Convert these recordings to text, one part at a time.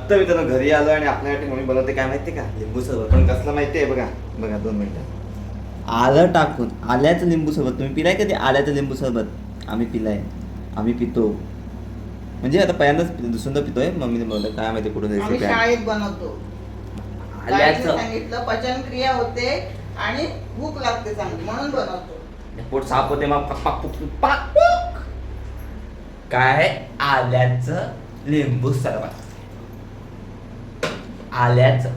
तर मित्रांनो घरी आलो आणि आपल्यासाठी मम्मी बनवते काय माहिती का, लिंबू सरबत. पण कसलं माहिती आहे बघा बघा 2 मिनिटं. आलं टाकून आल्याचं लिंबू सरबत. तुम्ही पिलाय कधी आल्याचं लिंबू सरबत? आम्ही पिलाय, आम्ही पितो. म्हणजे आता पहिल्यांदाच दुसऱ्यांदा पितोय. मम्मीने बनवलं काय माहिती कुठून आम्ही रेसिपी आहे. शाळेत बनवतो. ताईने आल्याचं सांगितलं पचनक्रिया होते आणि भूक लागते चांगली म्हणून बनवतो. पोट साफ होते मग पाक पाक पुक पाक पुक. काय आल्याचं लिंबू सरबत. आल्याचं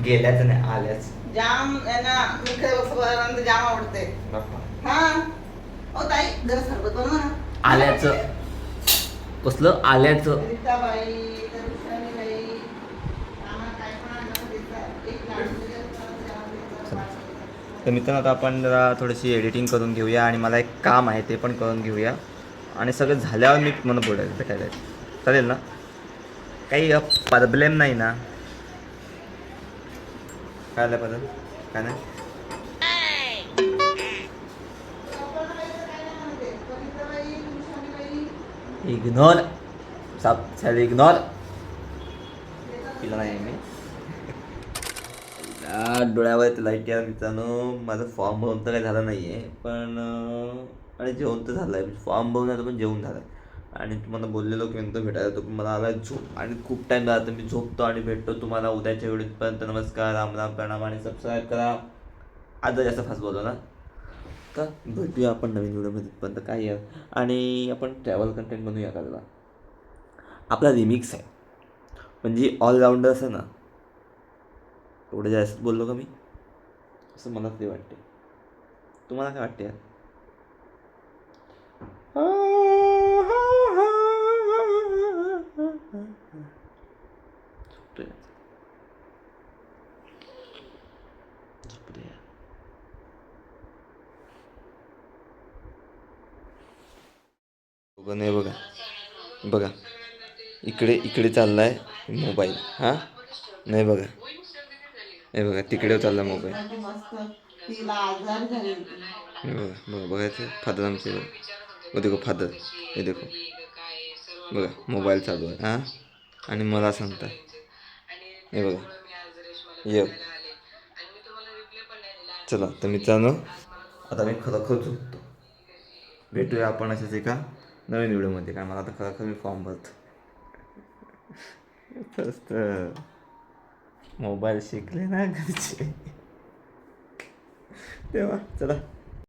गेल्याचं नाही आल्याचं. जाम यांना मिठे वस्तू जाम आवडते. हा ओ ताई जरा सरबत बनवा ना. आल्याचं कसलं आल्याचं. रीताबाई, दर्शनीबाई, आम्हाला काय पण आणलं देतात. एक लाडू द्यायचा. तर मित्रांनो आता आपण जरा थोडीशी एडिटिंग करून घेऊया आणि मला एक काम आहे ते पण करून घेऊया आणि सगळं झाल्यावर मी मला बोलायला भेटायला चालेल ना? काही प्रॉब्लेम नाही ना? काय आलं बरं काय नाही. इग्नोर सब चल इग्नोर. पिला नाही मी. डोळ्यावर लाईट या मित्रांनो. माझं फॉर्म भरून तर काही झालं नाही आहे पण आणि जेवण तर झालं आहे. फॉर्म भरून आता पण जेवण झालं आहे आणि तुम्हाला बोललेलो की नंतर भेटायला येतो पण मला आला झोप आणि खूप टाईम झाला. तर मी झोपतो आणि भेटतो तुम्हाला उद्याच्या व्हिडिओपर्यंत. नमस्कार, राम राम, प्रणाम आणि सबस्क्राईब करा. आता जास्त फास्ट बोलतो ना. तर भेटूया आपण नवीन व्हिडिओमध्ये पण काय आहे. आणि आपण ट्रॅव्हल कंटेंट बनवूया का त्याला. आपला रिमिक्स आहे म्हणजे ऑलराऊंडर असं ना. एवढं जास्त बोललो का मी असं मला तरी वाटते. तुम्हाला काय वाटते यार? झोपतोय यार. नाही बघा बघा इकडे इकडे चाललाय मोबाईल. हां नाही बघा हे बघा तिकडे चालला मोबाईल. मस्त तिला आजार झाली. हे बघा बघा बघायचं फादर आमचे बघा. वो देखो फादर हे देखो बघा मोबाईल चालू आहे. हां आणि मला सांगता हे बघा ये. चला तर मित्रांनो आता मी खरोखर झोपतो. भेटूया आपण अशाच एका नवीन व्हिडिओमध्ये. काय मला आता खरोखर मी फॉर्म भरतो. फक्त मोबाईल शिकले ना घरचे तेव्हा चला.